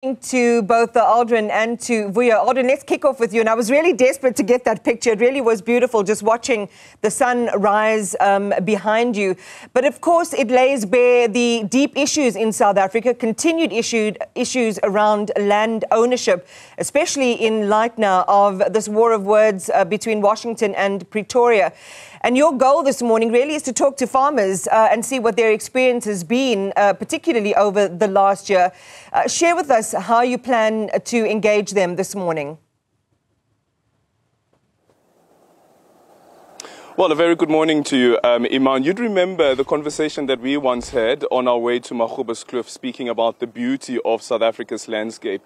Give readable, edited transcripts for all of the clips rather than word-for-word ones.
To both Aldrin and to Vuya. Aldrin, let's kick off with you. And I was really desperate to get that picture. It really was beautiful just watching the sun rise behind you. But of course, it lays bare the deep issues in South Africa, continued issues around land ownership, especially in light now of this war of words between Washington and Pretoria. And your goal this morning really is to talk to farmers and see what their experience has been, particularly over the last year. Share with us how you plan to engage them this morning. Well, a very good morning to you, Iman. You'd remember the conversation that we once had on our way to Makhuba's Kloof, speaking about the beauty of South Africa's landscape.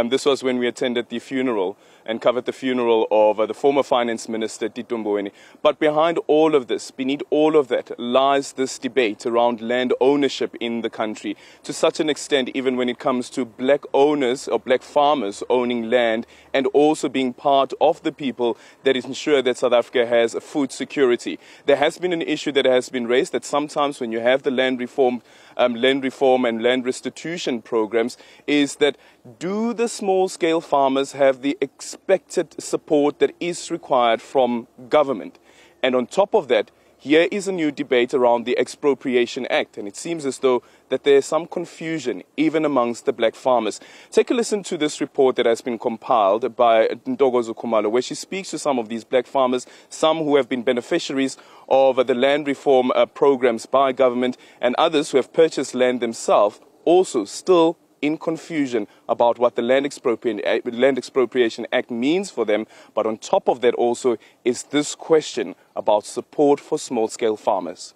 This was when we attended the funeral and covered the funeral of the former Finance Minister, Tito Mboweni. But behind all of this, beneath all of that, lies this debate around land ownership in the country. To such an extent, even when it comes to black owners or black farmers owning land and also being part of the people that ensure that South Africa has a food security. There has been an issue that has been raised that sometimes when you have the land reform and land restitution programs, is that do the small-scale farmers have the expected support that is required from government? And on top of that, here is a new debate around the Expropriation Act, and it seems as though that there is some confusion even amongst the black farmers. Take a listen to this report that has been compiled by Ntozo Khumalo, where she speaks to some of these black farmers, some who have been beneficiaries of the land reform programs by government, and others who have purchased land themselves, also still in confusion about what the Land Expropriation Act means for them. But on top of that also is this question about support for small-scale farmers.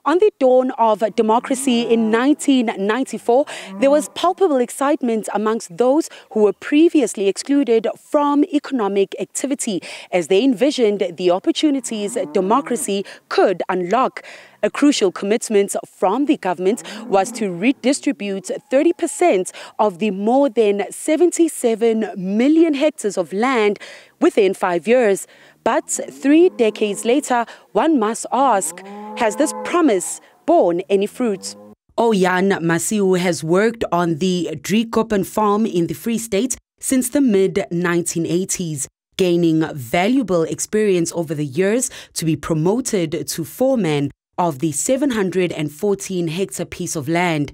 On the dawn of democracy in 1994, there was palpable excitement amongst those who were previously excluded from economic activity as they envisioned the opportunities democracy could unlock. A crucial commitment from the government was to redistribute 30% of the more than 77 million hectares of land within 5 years. But 3 decades later, one must ask, has this promise borne any fruit? Oyan Masiu has worked on the Driekoppen farm in the Free State since the mid-1980s, gaining valuable experience over the years to be promoted to foreman of the 714-hectare piece of land.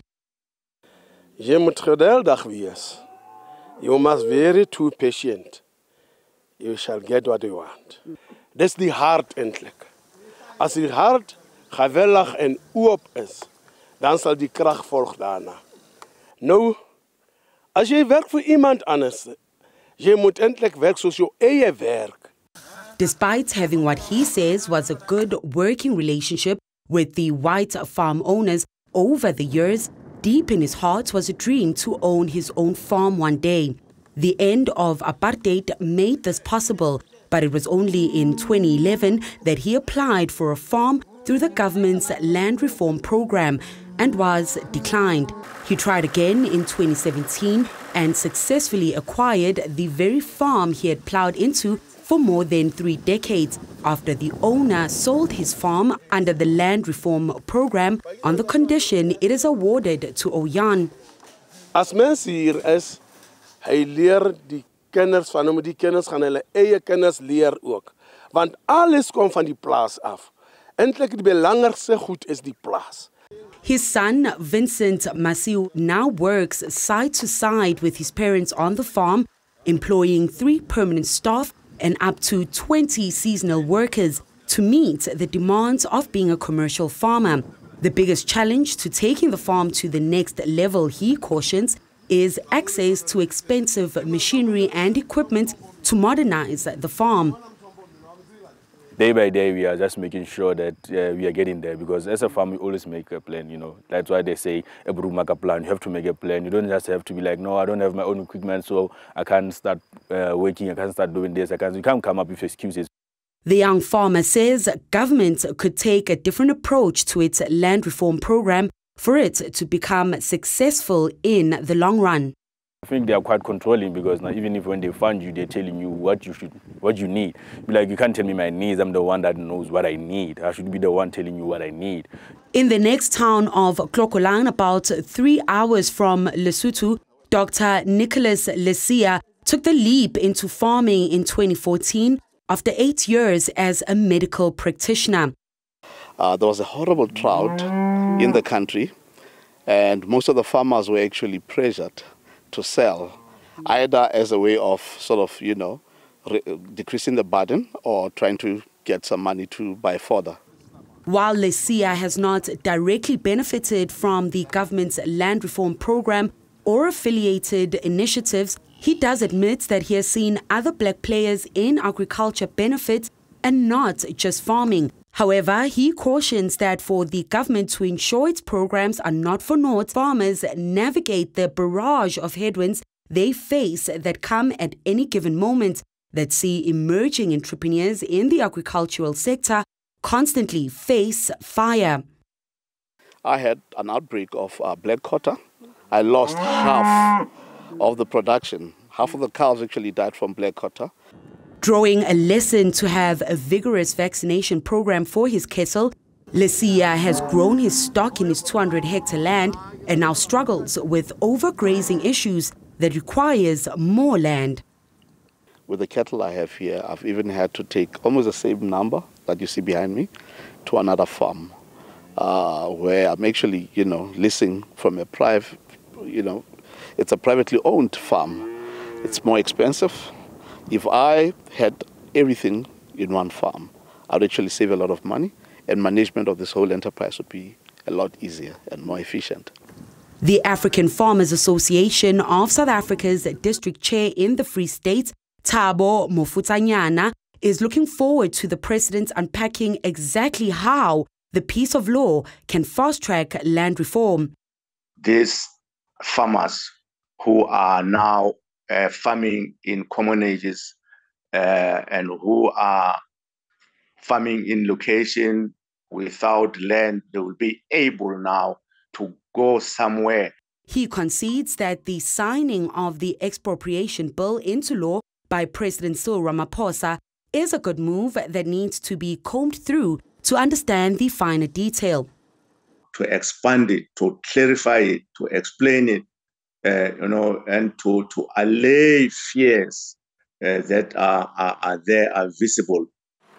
Je moet geduldig wees. You must be very too patient. You shall get what you want. That's the hart eintlik. As die hart gewillig en oop is, dan sal die krag volg daarna. Nou, as jy werk vir iemand anders, jy moet eintlik werk soos jou eie werk. Despite having what he says was a good working relationship with the white farm owners over the years, deep in his heart was a dream to own his own farm one day. The end of apartheid made this possible, but it was only in 2011 that he applied for a farm through the government's land reform program and was declined. He tried again in 2017 and successfully acquired the very farm he had plowed into for more than 3 decades after the owner sold his farm under the land reform program on the condition it is awarded to Oyan. As mens hier is, hy leer die kinders van hom, die kinders gaan hulle eie kinders leer ook. Want alles kom van die plaas af. Eintlik die belangrikste goed is die plaas. His son, Vincent Masiu, now works side to side with his parents on the farm, employing 3 permanent staff and up to 20 seasonal workers to meet the demands of being a commercial farmer. The biggest challenge to taking the farm to the next level, he cautions, is access to expensive machinery and equipment to modernize the farm. Day by day, we are just making sure that we are getting there, because as a farm, we always make a plan, you know. That's why they say, a brumaka plan, you have to make a plan. You don't just have to be like, no, I don't have my own equipment, so I can't start working, I can't start doing this, you can't come up with excuses. The young farmer says government could take a different approach to its land reform program for it to become successful in the long run. think they are quite controlling, because now even if when they fund you, they're telling you what you need. Be like, you can't tell me my needs. I'm the one that knows what I need. I should be the one telling you what I need. In the next town of Clocolan, about 3 hours from Lesotho, Dr. Nicholas Lesia took the leap into farming in 2014 after 8 years as a medical practitioner. There was a horrible drought in the country, and most of the farmers were actually pressured to sell, either as a way of sort of, decreasing the burden or trying to get some money to buy fodder. While Lesia has not directly benefited from the government's land reform program or affiliated initiatives, he does admit that he has seen other black players in agriculture benefit and not just farming. However, he cautions that for the government to ensure its programs are not for naught, farmers navigate the barrage of headwinds they face that come at any given moment, that see emerging entrepreneurs in the agricultural sector constantly face fire. I had an outbreak of black quarter. I lost half of the production. Half of the cows actually died from black quarter. Drawing a lesson to have a vigorous vaccination program for his cattle, Lesia has grown his stock in his 200-hectare land and now struggles with overgrazing issues that requires more land. With the cattle I have here, I've even had to take almost the same number that you see behind me to another farm, where I'm actually, leasing from a private, it's a privately owned farm. It's more expensive. If I had everything in one farm, I'd actually save a lot of money, and management of this whole enterprise would be a lot easier and more efficient. The African Farmers Association of South Africa's district chair in the Free State, Thabo Mofutanyana, is looking forward to the president unpacking exactly how the piece of law can fast-track land reform. These farmers who are now farming in commonages and who are farming in location without land, they will be able now to go somewhere. He concedes that the signing of the expropriation bill into law by President Cyril Ramaphosa is a good move that needs to be combed through to understand the finer detail. To expand it, to clarify it, to explain it, and to allay fears that are visible.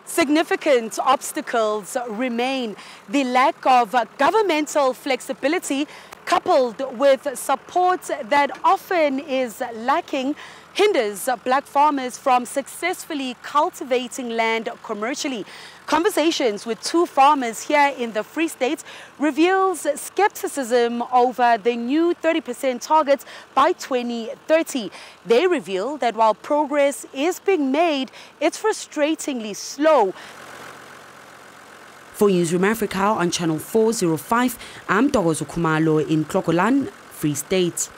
Significant obstacles remain. The lack of governmental flexibility, coupled with support that often is lacking, hinders black farmers from successfully cultivating land commercially. Conversations with two farmers here in the Free State reveals skepticism over the new 30% target by 2030. They reveal that while progress is being made, it's frustratingly slow. For Newzroom Afrika on Channel 405, I'm Ntozo Khumalo in Clocolan, Free State.